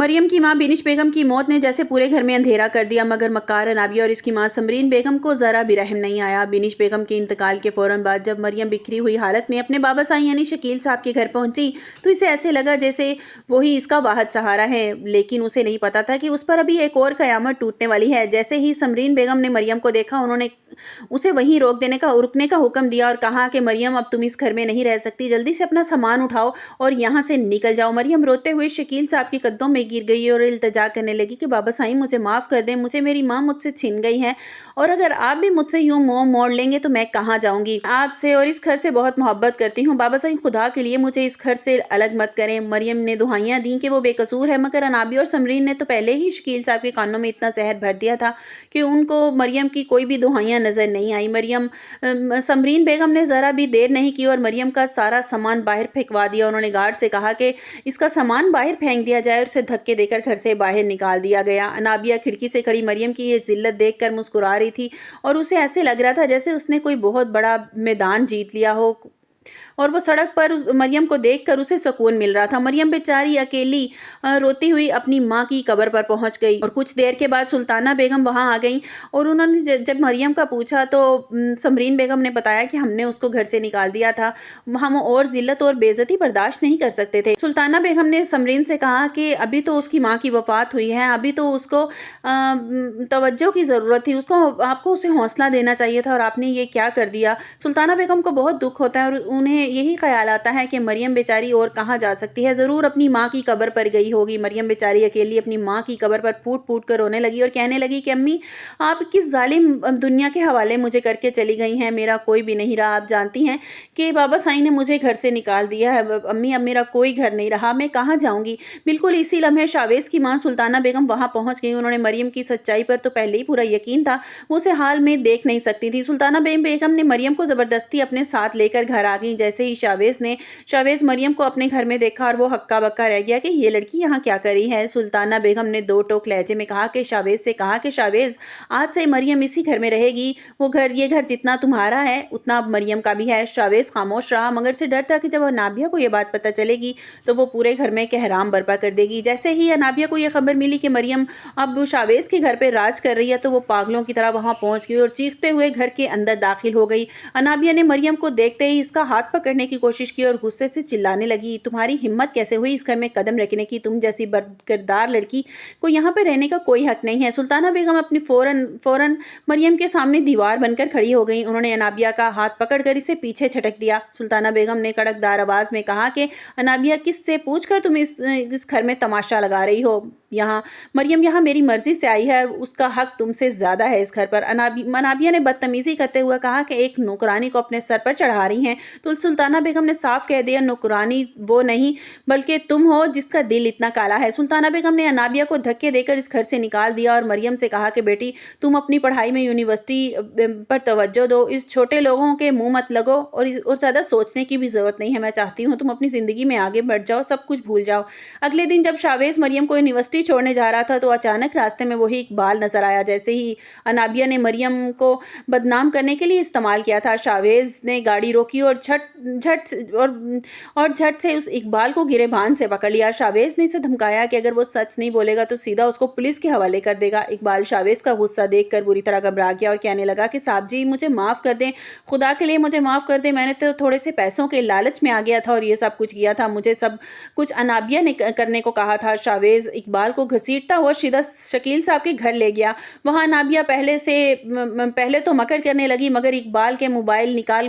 مریم کی ماں بینش بیگم کی موت نے جیسے پورے گھر میں اندھیرا کر دیا، مگر مکار انابیہ اور اس کی ماں سمرین بیگم کو ذرا بھی رحم نہیں آیا۔ بینش بیگم کے انتقال کے فوراً بعد جب مریم بکھری ہوئی حالت میں اپنے بابا سائی یعنی شکیل صاحب کے گھر پہنچی تو اسے ایسے لگا جیسے وہی اس کا واحد سہارا ہے، لیکن اسے نہیں پتا تھا کہ اس پر ابھی ایک اور قیامت ٹوٹنے والی ہے۔ جیسے ہی سمرین بیگم نے مریم کو دیکھا، انہوں نے اسے وہیں رکنے کا حکم دیا اور کہا کہ مریم اب تم اس گھر میں نہیں رہ سکتی، جلدی سے اپنا سامان اٹھاؤ اور یہاں سے نکل جاؤ۔ مریم روتے ہوئے شکیل صاحب کے قدموں میں گر گئی اور التجا کرنے لگی کہ بابا سائیں مجھے معاف کر دیں، مجھے میری ماں مجھ سے چھین گئی ہے اور اگر آپ بھی مجھ سے یوں منہ موڑ لیں گے تو میں کہاں جاؤں گی؟ آپ سے اور اس گھر سے بہت محبت کرتی ہوں، بابا سائیں خدا کے لیے مجھے اس گھر سے الگ مت کریں۔ مریم نے دہائیاں دیں کہ وہ بے قصور ہے، مگر انابیہ اور سمرین نے تو پہلے ہی شکیل صاحب کے کانوں میں اتنا زہر بھر دیا تھا کہ ان کو مریم کی کوئی بھی دہائیاں نظر نہیں آئی۔ سمرین بیگم نے ذرا بھی دیر نہیں کی اور مریم کا سارا سامان باہر پھینکوا دیا۔ انہوں نے گارڈ سے کہا کہ اس کا سامان باہر پھینک دیا جائے اور اسے دھکے دے کر گھر سے باہر نکال دیا گیا۔ انابیہ کھڑکی سے کھڑی مریم کی یہ ذلت دیکھ کر مسکرا رہی تھی اور اسے ایسے لگ رہا تھا جیسے اس نے کوئی بہت بڑا میدان جیت لیا ہو اور وہ سڑک پر مریم کو دیکھ کر اسے سکون مل رہا تھا۔ مریم بیچاری اکیلی روتی ہوئی اپنی ماں کی قبر پر پہنچ گئی اور کچھ دیر کے بعد سلطانہ بیگم وہاں آ گئیں اور انہوں نے جب مریم کا پوچھا تو سمرین بیگم نے بتایا کہ ہم نے اس کو گھر سے نکال دیا تھا، ہم اور ذلت اور بے عزتی برداشت نہیں کر سکتے تھے۔ سلطانہ بیگم نے سمرین سے کہا کہ ابھی تو اس کی ماں کی وفات ہوئی ہے، ابھی تو اس کو توجہ کی ضرورت تھی، آپ کو اسے حوصلہ دینا چاہیے تھا اور آپ نے یہ کیا کر دیا۔ سلطانہ بیگم کو بہت دکھ ہوتا ہے اور انہیں یہی خیال آتا ہے کہ مریم بیچاری اور کہاں جا سکتی ہے، ضرور اپنی ماں کی قبر پر گئی ہوگی۔ مریم بیچاری اکیلی اپنی ماں کی قبر پر پھوٹ پھوٹ کر رونے لگی اور کہنے لگی کہ امی آپ کس ظالم دنیا کے حوالے مجھے کر کے چلی گئی ہیں، میرا کوئی بھی نہیں رہا۔ آپ جانتی ہیں کہ بابا سائی نے مجھے گھر سے نکال دیا ہے، امی اب میرا کوئی گھر نہیں رہا، میں کہاں جاؤں گی؟ بالکل اسی لمحے شاویز کی ماں سلطانہ بیگم وہاں پہنچ گئی۔ انہوں نے مریم کی سچائی پر تو پہلے ہی پورا یقین تھا، وہ اسے حال میں دیکھ نہیں سکتی تھی۔ سلطانہ بیگم نے مریم کو زبردستی اپنے ساتھ لے کر گھر آ گئی۔ جیسے ہی شاویز مریم کو اپنے گھر میں دیکھا اور وہ ہکا بکا رہ گیا کہ یہ لڑکی یہاں کیا کر رہی ہے۔ سلطانہ بیگم نے دو ٹوک لہجے میں کہا کہ شاویز آج سے مریم اسی گھر میں رہے گی، یہ گھر جتنا تمہارا ہے اتنا اب مریم کا بھی ہے۔ شاویز خاموش رہا مگر اسے ڈر تھا کہ جب انابیہ کو یہ بات پتہ چلے گی تو وہ پورے گھر میں کہرام برپا کر دے گی۔ جیسے ہی انابیہ کو یہ خبر ملی کہ مریم اب شاویز کے گھر پہ راج کر رہی ہے تو وہ پاگلوں کی طرح وہاں پہنچ گئی اور چیختے ہوئے گھر کے اندر داخل ہو گئی۔ انابیہ نے مریم کو دیکھتے ہی اس کا ہاتھ پکڑنے کی کوشش کی اور غصے سے چلانے لگی، تمہاری ہمت کیسے ہوئی اس گھر میں قدم رکھنے کی؟ تم جیسی بدکردار لڑکی کو یہاں پہ رہنے کا کوئی حق نہیں ہے۔ سلطانہ بیگم اپنی فوراً مریم کے سامنے دیوار بن کر کھڑی ہو گئی۔ انہوں نے انابیہ کا ہاتھ پکڑ کر اسے پیچھے جھٹک دیا۔ سلطانہ بیگم نے کڑکدار آواز میں کہا کہ انابیہ کس سے پوچھ کر تم اس گھر میں تماشا لگا رہی ہو؟ مریم یہاں میری مرضی سے آئی ہے، اس کا حق تم سے زیادہ ہے اس گھر پر۔ انابیہ نے بدتمیزی کرتے ہوئے کہا کہ ایک نوکرانی کو اپنے سر پر چڑھا رہی ہیں تو سلطانہ بیگم نے صاف کہہ دیا نوکرانی وہ نہیں بلکہ تم ہو جس کا دل اتنا کالا ہے۔ سلطانہ بیگم نے انابیہ کو دھکے دے کر اس گھر سے نکال دیا اور مریم سے کہا کہ بیٹی تم اپنی پڑھائی میں یونیورسٹی پر توجہ دو، اس چھوٹے لوگوں کے منہ مت لگو اور زیادہ سوچنے کی بھی ضرورت نہیں ہے، میں چاہتی ہوں تم اپنی زندگی میں آگے بڑھ جاؤ، سب کچھ بھول جاؤ۔ اگلے دن جب شاویز مریم کو یونیورسٹی چھوڑنے جا رہا تھا تو اچانک راستے میں وہی اقبال نظر آیا جیسے ہی انابیہ نے مریم کو بدنام کرنے کے لیے استعمال کیا تھا۔ شاویز نے گاڑی روکی اور جھٹ سے اس اقبال کو گریبان سے پکڑ لیا۔ شاویز نے اسے دھمکایا کہ اگر وہ سچ نہیں بولے گا تو سیدھا اس کو پولیس کے حوالے کر دے گا۔ اقبال شاویز کا غصہ دیکھ کر بری طرح گھبرا گیا اور کہنے لگا کہ صاحب جی مجھے معاف کر دیں، خدا کے لیے مجھے معاف کر دیں، میں نے تو تھوڑے سے پیسوں کے لالچ میں آ گیا تھا اور یہ سب کچھ کیا تھا، مجھے سب کچھ انابیہ نے کرنے کو کہا تھا۔ شاویز اقبال کو گھسیٹتا ہوا سیدھا شکیل صاحب کے گھر لے گیا۔ وہاں انابیہ پہلے تو مکر کرنے لگی مگر اقبال کے موبائل نکال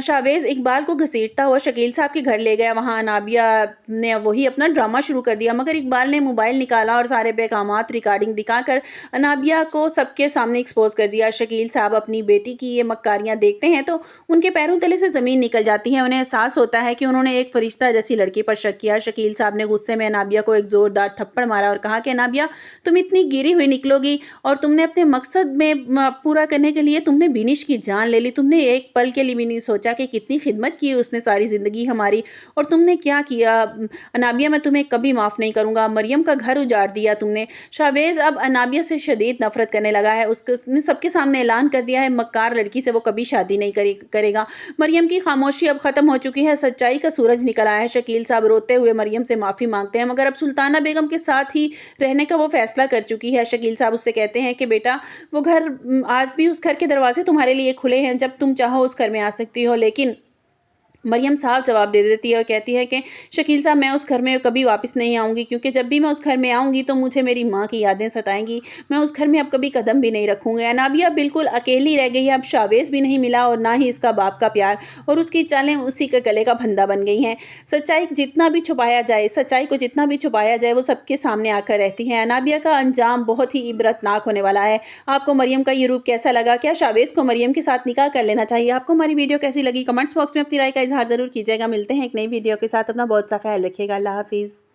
شاویز اقبال کو گھسیٹتا ہوا شکیل صاحب کے گھر لے گیا۔ وہاں انابیہ نے وہی اپنا ڈرامہ شروع کر دیا مگر اقبال نے موبائل نکالا اور سارے پیغامات ریکارڈنگ دکھا کر انابیہ کو سب کے سامنے ایکسپوز کر دیا۔ شکیل صاحب اپنی بیٹی کی یہ مکاریاں دیکھتے ہیں تو ان کے پیروں تلے سے زمین نکل جاتی ہے، انہیں احساس ہوتا ہے کہ انہوں نے ایک فرشتہ جیسی لڑکی پر شک کیا۔ شکیل صاحب نے غصے میں انابیہ کو ایک زوردار تھپڑ مارا اور کہا کہ انابیہ تم اتنی گری ہوئی نکلو گی اور تم نے اپنے مقصد میں پورا کرنے کے لیے تم نے بینش کی جان لے لی، تم نے ایک پل کے لیے بھی نہیں سوچا کہ کتنی خدمت کی اس نے ساری زندگی ہماری اور تم نے کیا کیا۔ انابیہ میں تمہیں کبھی معاف نہیں کروں گا، مریم کا گھر اجاڑ دیا تم نے۔ شاویز اب انابیہ سے شدید نفرت کرنے لگا ہے، اس نے سب کے سامنے اعلان کر دیا ہے مکار لڑکی سے وہ کبھی شادی نہیں کرے گا۔ مریم کی خاموشی اب ختم ہو چکی ہے، سچائی کا سورج نکل آیا ہے۔ شکیل صاحب روتے ہوئے مریم سے معافی مانگتے ہیں مگر اب سلطانہ بیگم کے ساتھ ہی رہنے کا وہ فیصلہ کر چکی ہے۔ شکیل صاحب اس سے کہتے ہیں کہ بیٹا وہ گھر آج بھی اس گھر کے دروازے تمہارے لیے کھلے ہیں، جب تم چاہو اس گھر میں آ سکتی ہو۔ لیکن مریم صاحب جواب دے دیتی ہے اور کہتی ہے کہ شکیل صاحب میں اس گھر میں کبھی واپس نہیں آؤں گی، کیونکہ جب بھی میں اس گھر میں آؤں گی تو مجھے میری ماں کی یادیں ستائیں گی، میں اس گھر میں اب کبھی قدم بھی نہیں رکھوں گی۔ انابیہ بالکل اکیلی رہ گئی ہے، اب شاویز بھی نہیں ملا اور نہ ہی اس کا باپ کا پیار، اور اس کی چالیں اسی کے گلے کا پھندا بن گئی ہیں۔ سچائی کو جتنا بھی چھپایا جائے وہ سب کے سامنے آ کر رہتی ہے۔ انابیہ کا انجام بہت ہی عبرتناک ہونے والا ہے۔ آپ کو مریم کا یہ روپ کیسا لگا؟ کیا شاویز کو مریم کے ساتھ نکاح کر لینا چاہیے؟ آپ کو ہماری ویڈیو کیسی لگی؟ کمنٹس باکس میں اپنی رائے کا اظہار ضرور کیجیے گا۔ ملتے ہیں ایک نئی ویڈیو کے ساتھ، اپنا بہت سا خیال رکھیے گا۔ اللہ حافظ۔